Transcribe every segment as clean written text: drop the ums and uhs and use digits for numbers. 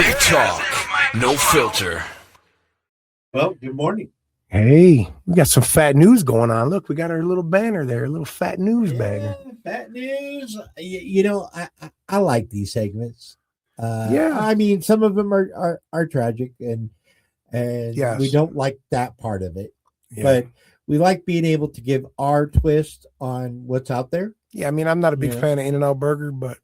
Big talk, no filter. Well, good morning. Hey, we got some fat news going on. Look, we got our little banner there, a little fat news banner. Fat news. You know, I like these segments. Yeah. I mean, some of them are tragic, and Yes. we don't like that part of it. Yeah. But we like being able to give our twist on what's out there. Yeah, I mean, I'm not a big Yeah. fan of In-N-Out Burger, but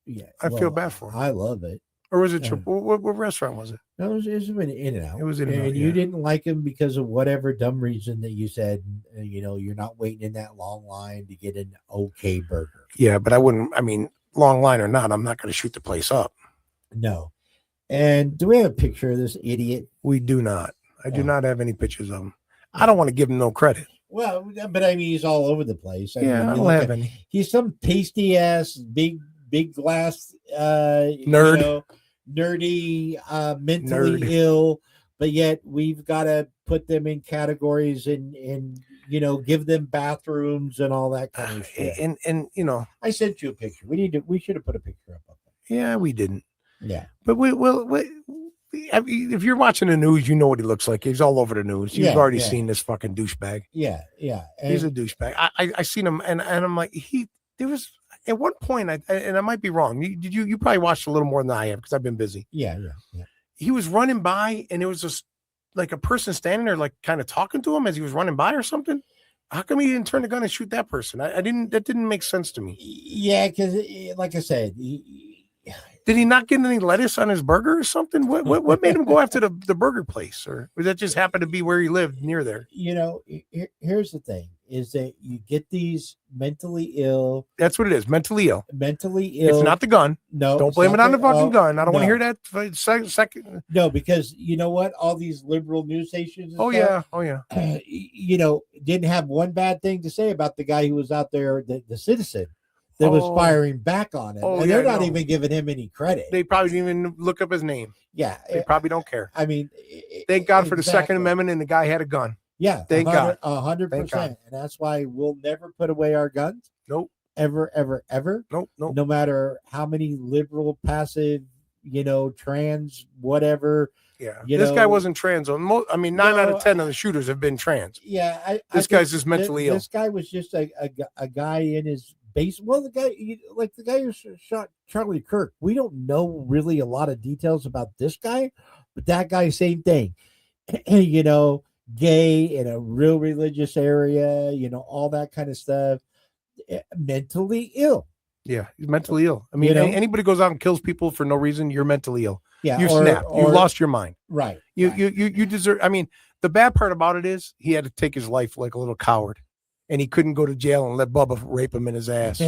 Yeah, I feel bad for 'em. I love it. or was it what restaurant was it? No, it was an In-N-Out. It was In-N-Out, and yeah. you didn't like him because of whatever dumb reason that you said. You know, you're not waiting in that long line to get an okay burger. Yeah, but I wouldn't. I mean, long line or not, I'm not going to shoot the place up. No. And do we have a picture of this idiot? We do not. I do Oh. not have any pictures of him. I don't want to give him no credit. Well, but I mean, he's all over the place. I Yeah, mean, I you don't look have at- any. He's some pasty ass, big glass, Nerd. nerdy, mentally Nerd. ill. But yet we've got to put them in categories and give them bathrooms and all that kind of shit. And you know, I sent you a picture. We should have put a picture up of that. yeah, we didn't. Yeah. But I mean, if you're watching the news, you know what he looks like. He's all over the news. You've Yeah, already yeah. seen this fucking douchebag. Yeah. Yeah. He's a And- douchebag. I seen him, and I'm like, there was at one point, and I might be wrong. You probably watched a little more than I have because I've been busy. yeah. He was running by, and it was just like a person standing there, like kind of talking to him as he was running by or something. How come he didn't turn the gun and shoot that person? I didn't. That didn't make sense to me. Yeah, because like I said, Did he not get any lettuce on his burger or something? What made him go after the burger place, or that just happened to be where he lived near there? Here's the thing: is that you get these mentally ill. That's what it is. Mentally ill. It's It's not the gun. no. Don't it's blame it not on the fucking oh, gun. I don't want to no. hear that second. No, because you know what? All these liberal news stations. And Oh stuff, yeah. didn't have one bad thing to say about the guy who was out there, the citizen that was Oh. firing back on him. Oh, and they're yeah, not no. even giving him any credit. They probably didn't even look up his name. Yeah, They probably don't care. I mean, Thank God for the exactly. Second Amendment, and the guy had a gun. Yeah, Thank God. 100%, Thank God. and that's why we'll never put away our guns. Nope. Ever. Nope. No matter how many liberal, passive, trans, whatever. Yeah. You This guy know- wasn't trans. I mean, 9 out No, of 10 of the shooters have been trans. Yeah, This guy's just mentally ill. This guy was just a guy in his base. Well, the guy who shot Charlie Kirk. We don't know really a lot of details about this guy, but that guy, same thing. Gay in a real religious area. All that kind of stuff. Mentally ill. Yeah, he's mentally ill. I mean, You know? anybody goes out and kills people for no reason, you're mentally ill. Yeah, You snapped. You lost your mind. Right. You deserve. I mean, the bad part about it is he had to take his life like a little coward, and he couldn't go to jail and let Bubba rape him in his ass.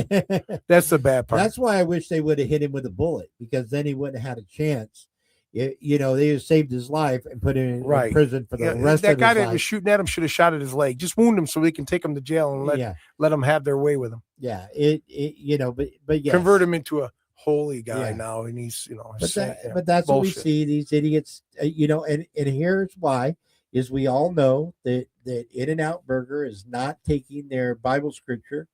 That's the bad part. That's why I wish they would have hit him with a bullet, because then he wouldn't have had a chance. They would saved his life and put him in Right. prison for the Yeah, rest that of guy his that life. was shooting at him should have shot at his leg. Just wound him so we can take him to jail and let him have their way with him. Yeah, but yeah, Convert him into a holy guy Yeah. now, and he's But that's what we bullshit. see, these idiots. And here's why: is we all know that In-N-Out Burger is not taking their Bible scripture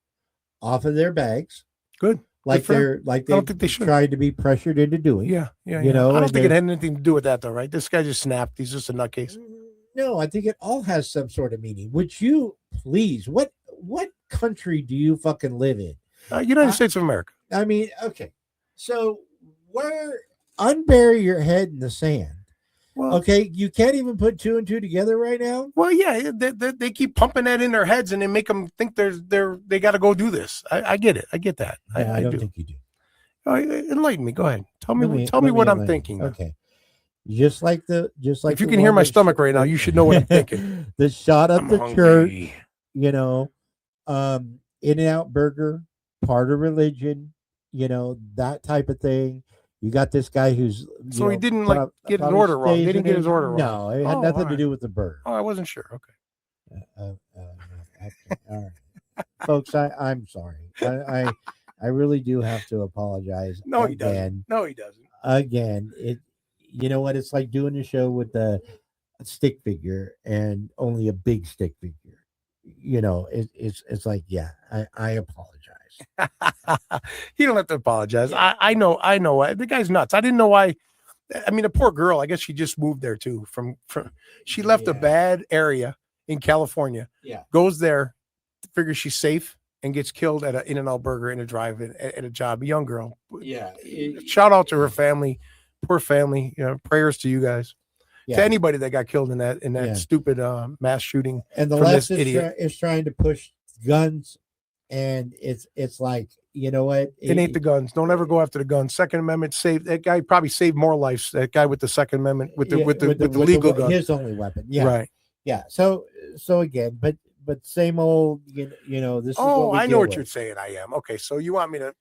off of their bags, Good. like for them. they're I don't think they should. tried to be pressured into doing. Yeah. You I know, don't and think it they- had anything to do with that, though, right? This guy just snapped. He's just a nutcase. No, I think it all has some sort of meaning. Would you please? What country do you fucking live in? United States of America. I mean, okay, so unbury your head in the sand. Well, Okay, you can't even put two and two together right now. Well, yeah, they keep pumping that in their heads, and they make them think they got to go do this. I get it. I get that. No, I don't do. think you do. Enlighten me. Go ahead. Tell me Let what me I'm enlighten thinking. you. Okay, just like If you can hear my stomach right now, you should know what I'm thinking. The shot up I'm the hungry. church, In-N-Out Burger, part of religion, that type of thing. You got this guy who's So he didn't get his order wrong. They didn't get his order wrong. No, it had Oh, nothing to alright. do with the burger. Oh, I wasn't sure. Okay. Okay, all right, folks. I'm sorry. I really do have to apologize. No, he doesn't. again. No, he doesn't. Again, you know what? It's like doing a show with a stick figure and only a big stick figure. It's like, yeah, I apologize. You don't have to apologize. I know why. The guy's nuts. I didn't know why I mean, the poor girl. I guess she just moved there too. From she left a Yeah. bad area in California. Yeah. Goes there, figures she's safe, and gets killed at a In-N-Out Burger in a drive-in at a job. A young girl. Yeah. Shout out to her family, poor family. You know, prayers to you guys. Yeah. To anybody that got killed in that Yeah. stupid mass shooting. And the from left this idiot. is trying to push guns, and it's like, you know what? It ain't the guns. Don't ever go after the guns. Second Amendment saved that guy. Probably saved more lives. That guy with the Second Amendment with the legal gun. his only weapon. Yeah. Right. Yeah. So again, but same old. You know this. Oh, is what I know what you're saying. I am okay. So you want me to?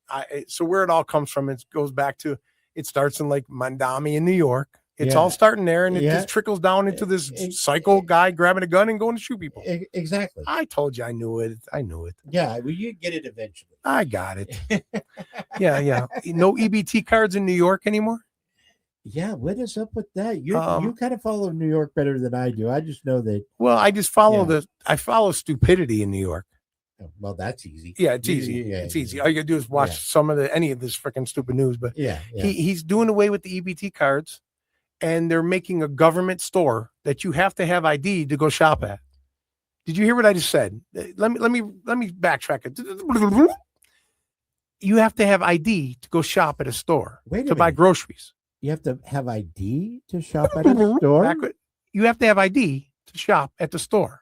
So where it all comes from? It goes back to. It starts in like Mandami in New York. It's Yeah. all starting there, and it Yeah. just trickles down into this It- psycho guy grabbing a gun and going to shoot people. Exactly. I told you, I knew it. I knew it. Yeah. Well, you get it eventually. I got it. Yeah. No EBT cards in New York anymore. Yeah. What is up with that? You kind of follow New York better than I do. I just know that. Well, I just follow Yeah. I follow stupidity in New York. Well, that's easy. Yeah, it's easy. It's easy. All you gotta do is watch any of this freaking stupid news. But Yeah. he's doing away with the EBT cards, and they're making a government store that you have to have ID to go shop at. Did you hear what I just said? Let me backtrack it. You have to have ID to go shop at a store Wait a to buy minute. groceries. You have to have ID to shop at a store. You have to have ID to shop at the store.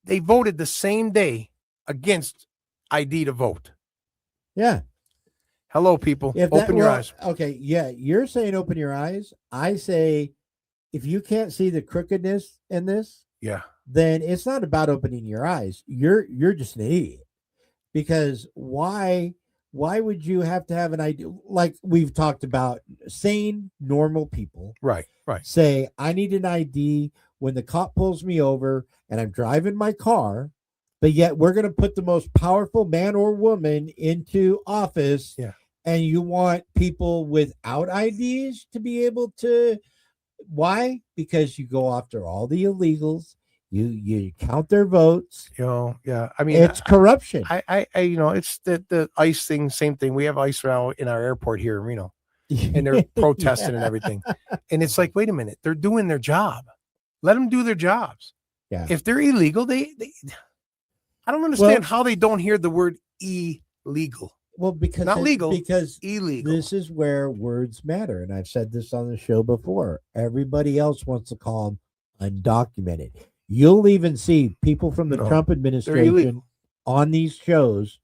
They voted the same day against ID to vote. Yeah. Hello, people. Open your eyes. Okay. Yeah. You're saying open your eyes. I say if you can't see the crookedness in this, Yeah. then it's not about opening your eyes. You're just an idiot. Because why would you have to have an ID? Like we've talked about, sane, normal people Right. say, I need an ID when the cop pulls me over and I'm driving my car, but yet we're going to put the most powerful man or woman into office. Yeah. And you want people without IDs to be able to. Why? Because you go after all the illegals. You count their votes. Yeah. I mean, It's corruption. I it's the ICE thing, same thing. We have ICE around in our airport here in Reno, and they're protesting and everything. And it's like, wait a minute, they're doing their job. Let them do their jobs. Yeah. If they're illegal, they I don't understand how they don't hear the word illegal. Well, because Not legal. because Illegal. this is where words matter, and I've said this on the show before. Everybody else wants to call them undocumented. You'll even see people from the No, Trump administration illegal. on these shows,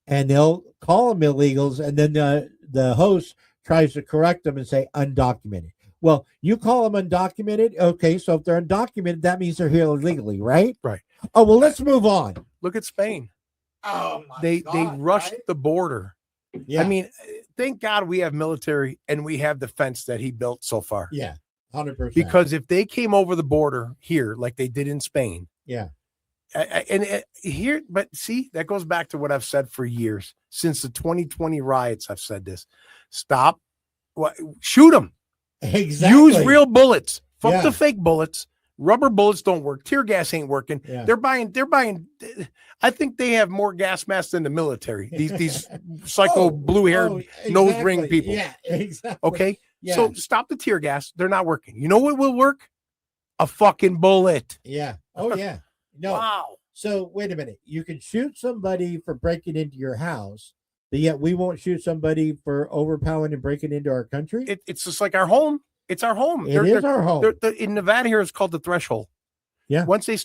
and they'll call them illegals, and then the host tries to correct them and say undocumented. Well, you call them undocumented, okay? So if they're undocumented, that means they're here illegally, right? Right. Oh well, let's move on. Look at Spain. Oh, They rushed the border. Yeah, I mean, thank God we have military and we have the fence that he built so far. yeah, 100%. Because if they came over the border here like they did in Spain, yeah, here, but see, that goes back to what I've said for years since the 2020 riots. I've said this: stop, shoot them, exactly. use real bullets, fuck Yeah. the fake bullets. Rubber bullets don't work. Tear gas ain't working. Yeah. They're buying. I think they have more gas masks than the military. These psycho blue-haired nose ring people. Yeah, exactly. Okay, Yeah. so stop the tear gas. They're not working. You know what will work? A fucking bullet. Yeah. Oh yeah. No. Wow. So wait a minute. You can shoot somebody for breaking into your house, but yet we won't shoot somebody for overpowering and breaking into our country. It's just like our home. It's our home. It is our home. In Nevada here, it's called the threshold. Yeah. Once they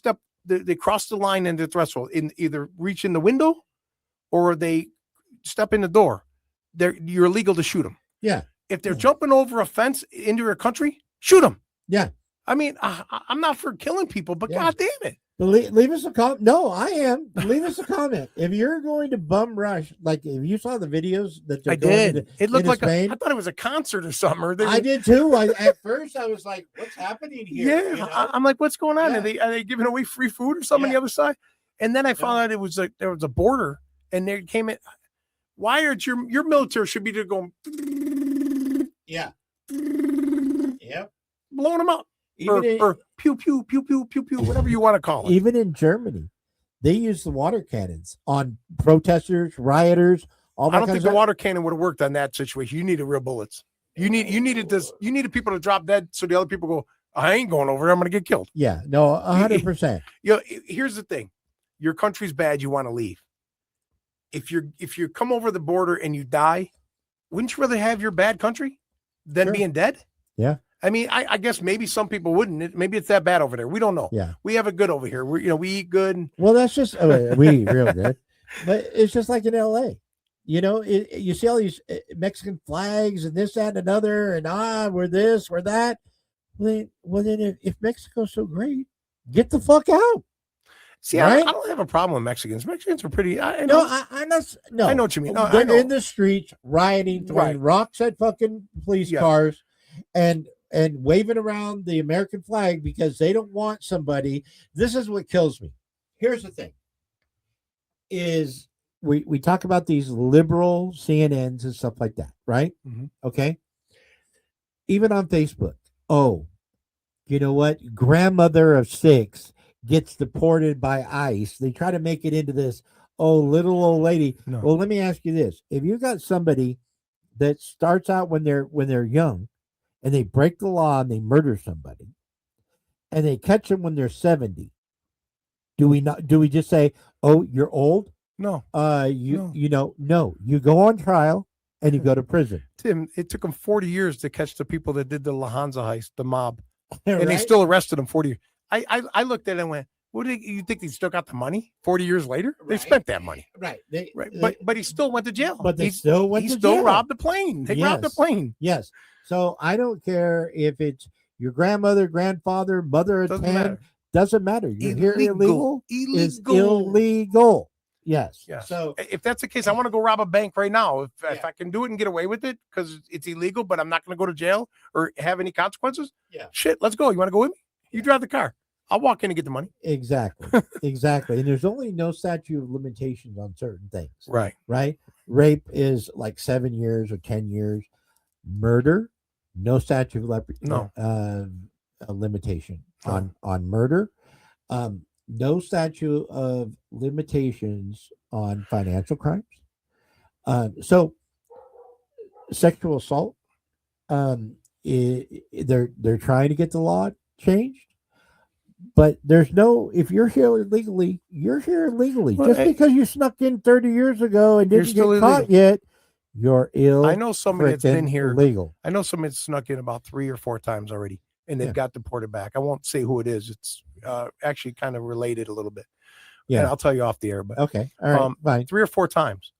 they cross the line in the threshold, in either reach in the window or they step in the door, you're illegal to shoot them. Yeah. If they're jumping over a fence into your country, shoot them. Yeah. I mean, I'm not for killing people, but Yeah. God damn it. But leave us a comment. No, I am. Leave us a comment. If you're going to bum rush, like if you saw the videos that they're I going did. into- It looked into like Spain, I thought it was a concert or something. Or I did too. At first I was like, what's happening here? Yeah, You know? I'm like, what's going on? Yeah. Are they giving away free food or something on the other side? And then I found out it was like there was a border, and they came in. Why are your military should be there going? Yeah. Yep. Blowing them up, Even or pew pew pew pew pew pew, whatever you want to call it. Even in Germany, they use the water cannons on protesters, rioters. All that I don't kind think of the stuff. water cannon would have worked on that situation. You needed real bullets. You needed this. You needed people to drop dead so the other people go, I ain't going over there. I'm going to get killed. Yeah, no, 100%. Here's the thing. Your country's bad. You want to leave. If you come over the border and you die, wouldn't you rather have your bad country than Sure. being dead? Yeah. I mean, I guess maybe some people wouldn't. Maybe it's that bad over there. We don't know. Yeah. We have it good over here. We eat good. Well, that's just we eat real good, but it's just like in LA. You see all these Mexican flags and this, that, and another, and we're this, we're that. Well, then if Mexico's so great, get the fuck out. See, right? I don't have a problem with Mexicans. Mexicans are pretty. I No, know. I know. I know what you mean. No, I They're know. in the streets rioting, throwing Right. rocks at fucking police Yeah. cars, and waving around the American flag because they don't want somebody. This is what kills me. Here's the thing: is we talk about these liberal CNNs and stuff like that, right? Mhm. Okay. Even on Facebook. Oh, you know what? Grandmother of 6 gets deported by ICE. They try to make it into this, little old lady. No. Well, let me ask you this. If you got somebody that starts out when they're young and they break the law and they murder somebody and they catch them when they're 70, do we just say, "Oh, you're old"? No, No, you go on trial and you go to prison. Tim. It took them 40 years to catch the people that did the La Hanza heist, the mob, and they Right? still arrested them 40 years. I looked at it and went, "What do you think? They still got the money 40 years later? They Right. spent that money, right. right? But he still went to jail. But they He still went he to still jail. robbed the plane. They robbed the Yes. plane. Yes. So I don't care if it's your grandmother, grandfather, mother of Doesn't 10. matter. Doesn't matter. You're here illegal. Is Illegal. illegal. Yes. Yes. So If that's the case, I want to go rob a bank right now. If Yeah. I can do it and get away with it because it's illegal, but I'm not going to go to jail or have any consequences. Yeah. Shit, let's go. You want to go with me? You drive the car. I'll walk in and get the money. exactly. Exactly. And there's only no statute of limitations on certain things. Right. Right? Rape is like 7 years or 10 years. Murder, no statute of No. a limitation No. on murder. No statute of limitations on financial crimes. So sexual assault, they're trying to get the law changed, but there's no, if you're here illegally, you're here illegally. Well, Just because you snuck in 30 years ago and You're didn't get still caught yet, you're I know somebody that's been here. illegal. I know somebody that's snuck in about 3 or 4 times already, and they've Yeah. got deported back. I won't say who it is. It's actually kind of related a little bit. Yeah. And I'll tell you off the air, but Okay. All right. Fine. 3 or 4 times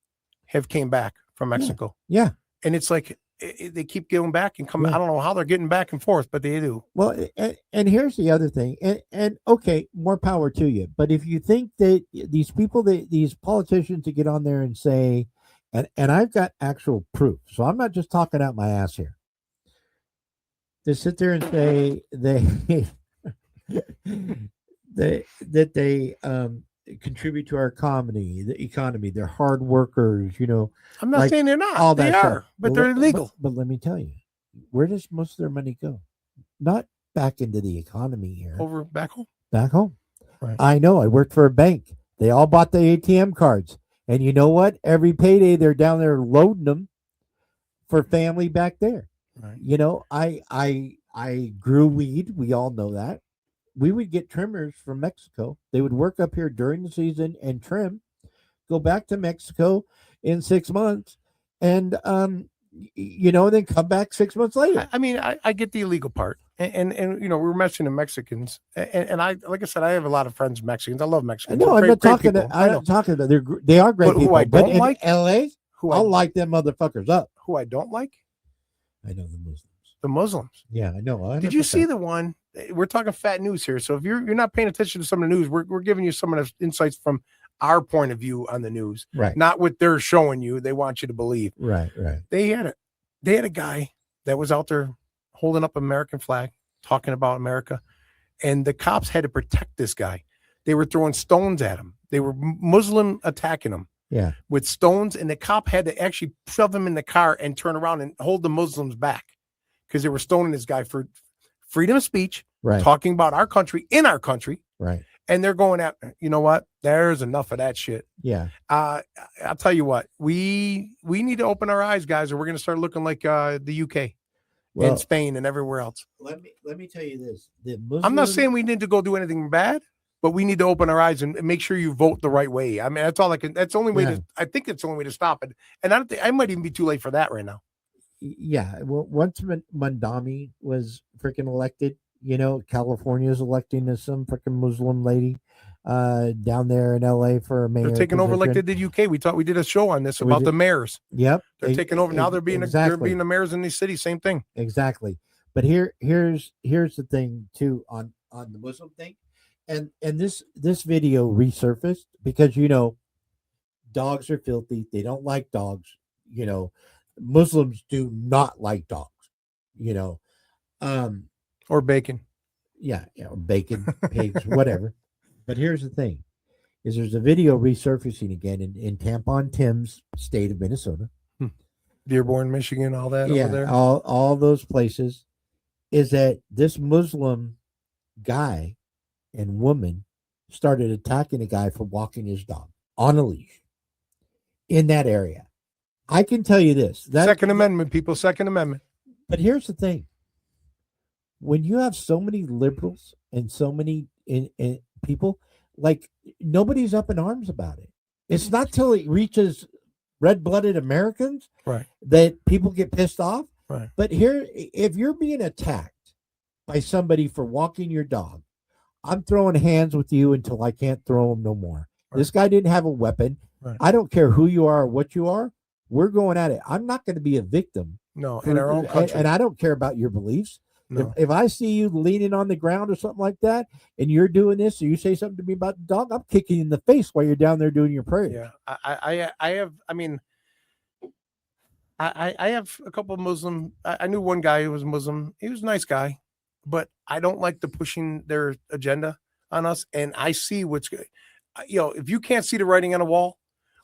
have came back from Mexico. Yeah. And it's like they keep going back and coming. Yeah. I don't know how they're getting back and forth, but they do. Well, and here's the other thing, and okay, more power to you. But if you think that these people, these politicians, to get on there and say, and I've got actual proof, so I'm not just talking out my ass here. To sit there and say they they contribute to our the economy, they're hard workers, I'm not Like, saying they're not. all They that are, stuff. but Well, they're illegal. But let me tell you, where does most of their money go? Not back into the economy here, Over back home. back home. Right. I know. I worked for a bank. They all bought the ATM cards, and you know what? Every payday, they're down there loading them for family back there. Right. I grew weed. We all know that. We would get trimmers from Mexico. They would work up here during the season and trim, go back to Mexico in 6 months, and then come back 6 months later. I mean, I get the illegal part, and we were mentioning Mexicans, and I, like I said, I have a lot of friends Mexicans. I love Mexicans. No, They're I'm great- not great talking. people. I I'm know. not talking about. They are great But who people. I but don't in like- L.A., Who I'll I light them motherfuckers up. who I don't like I know the Muslims. the Muslims. Yeah, I know. 100%. Did you see the one? We're talking fat news here, so if you're not paying attention to some of the news, we're giving you some of the insights from our point of view on the news, Right, not what they're showing you. They want you to believe. right. They had a guy that was out there holding up American flag, talking about America, and the cops had to protect this guy. They were throwing stones at him. They were Muslim attacking him Yeah, with stones, and the cop had to actually shove him in the car and turn around and hold the Muslims back because they were stoning this guy for freedom of speech, right, talking about our country in our country, right. and they're going at, you know what? There's enough of that shit. Yeah, I'll tell you what, we need to open our eyes, guys, or we're going to start looking like the UK. Well, in Spain and everywhere else. let me tell you this: the I'm not Muslim- saying we need to go do anything bad, but we need to open our eyes and make sure you vote the right way. I mean, that's all I can. That's the only way Yeah. to. I think it's the only way to stop it. And I don't think I might even be too late for that right now. Yeah, well, once Mandami was freaking elected, California's electing some freaking Muslim lady down there in LA for a mayor. They're taking over like they position. did UK. We did a show on this We about did. the mayors. Yep, They're taking over now. They're being exactly. the mayors in these cities. Same thing. Exactly. But here's the thing too on the Muslim thing, and this video resurfaced because dogs are filthy. They don't like dogs. Muslims do not like dogs. Or bacon. Yeah, bacon, pigs, whatever. But here's the thing: is there's a video resurfacing again in Tampon Tim's state of Minnesota. Dearborn, Michigan, all that Yeah, over there. all those places. Is that this Muslim guy and woman started attacking a guy for walking his dog on a leash in that area. I can tell you this. Second Amendment, people. Second Amendment. But here's the thing. When you have so many liberals and so many in people, like nobody's up in arms about it. It's not till it reaches red-blooded Americans Right. that people get pissed off. Right. But here, if you're being attacked by somebody for walking your dog, I'm throwing hands with you until I can't throw them no more. Right. This guy didn't have a weapon. Right. I don't care who you are or what you are. We're going at it. I'm not going to be a victim. No, in our own country. And I don't care about your beliefs. No. If I see you leaning on the ground or something like that, and you're doing this, or you say something to me about the dog, I'm kicking you in the face while you're down there doing your prayer. Yeah, I have. I mean, I have a couple of Muslim. I knew one guy who was Muslim. He was a nice guy, but I don't like the pushing their agenda on us. And I see what's good. If you can't see the writing on the wall,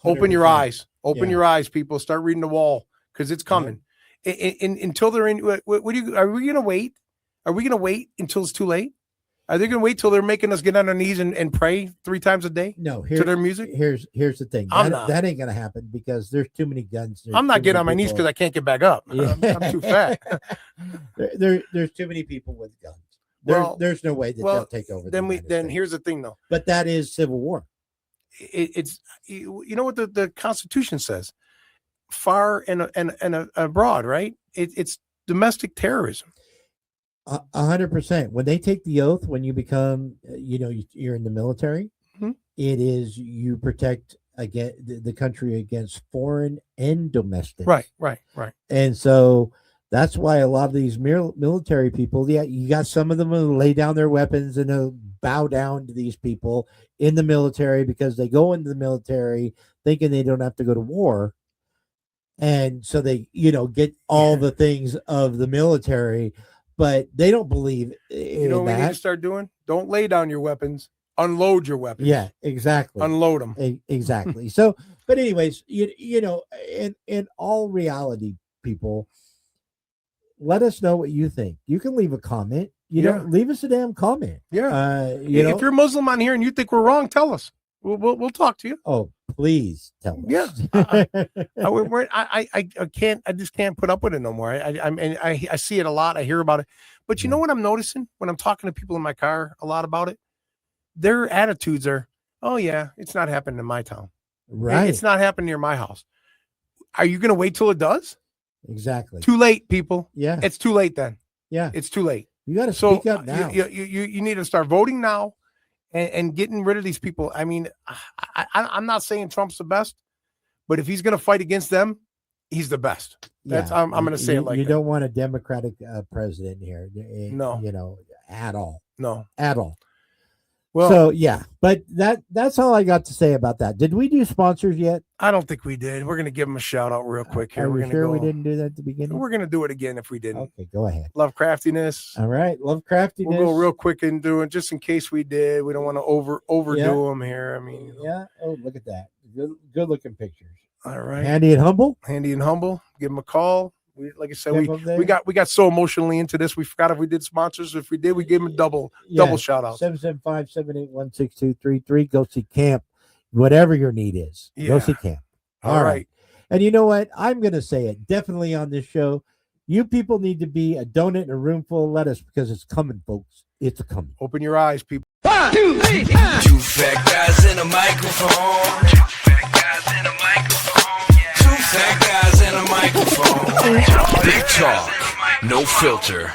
open your 100%. eyes. Open Yeah. your eyes, people. Start reading the wall because it's coming. Until they're in. What do you? Are we gonna wait? Are we gonna wait until it's too late? Are they gonna wait till they're making us get on our knees and pray 3 times a day No, to their music? here's the thing. I'm not. That ain't gonna happen because there's too many guns. I'm not getting on my knees because I can't get back up. Yeah. I'm too fat. there's too many people with guns. There's no way that they'll take over. Then the United States. here's the thing though. But that is civil war. It's you know what the Constitution says, far and abroad, right? It's domestic terrorism. 100%. When they take the oath, when you become, you're in the military, Mhm. it is you protect the country against foreign and domestic. Right. And so that's why a lot of these military people, you got some of them who lay down their weapons and they'll bow down to these people in the military because they go into the military thinking they don't have to go to war. And so they, get all the things of the military, but they don't believe in You know what we need to that. start doing? Don't lay down your weapons. Unload your weapons. Yeah, exactly. Unload them. Exactly. So, but anyways, in all reality, people, let us know what you think. You can leave a comment. Leave us a damn comment. Yeah. If If you're Muslim on here and you think we're wrong, tell us. We'll talk to you. oh, please tell us. Yeah. I can't. I just can't put up with it no more. I see it a lot. I hear about it. But you know what I'm noticing when I'm talking to people in my car a lot about it? Their attitudes are, oh yeah, it's not happening in my town. Right. It's not happening near my house. Are you going to wait till it does? Exactly. Too late, people. Yeah. It's too late then. Yeah. It's too late. You got to So speak up now. you need to start voting now and getting rid of these people. I mean, I'm not saying Trump's the best, but if he's going to fight against them, he's the best. That's I'm going to say it like you that. don't want a Democratic president here. No. At all. No. At all. Well, So yeah, but that's all I got to say about that. Did we do sponsors yet? I don't think we did. We're going to give them a shout out real quick here. Are We're we going to sure go. we didn't do that at the beginning? We're going to do it again if we didn't. Okay, go ahead. Love craftiness. All right, love craftiness. We'll go real quick and do it just in case we did. We don't want to overdo Yeah. them here. I mean, Yeah. Oh, look at that. Good looking pictures. all right. Handy and humble. Handy and humble. Give them a call. Like I said, Keep 'em there. we got so emotionally into this. We forgot if we did sponsors. If we did, we gave them double shout out. 775-781-6233. Go see Camp. Whatever your need is. Yeah. Go see Camp. All right. And you know what? I'm going to say it definitely on this show. You people need to be a donut in a room full of lettuce because it's coming, folks. It's coming. Open your eyes, people. 1, 2, 3, 2 fat guys in a microphone. 2 fat guys in a microphone. 2 fat guys in a microphone. Big talk, no filter.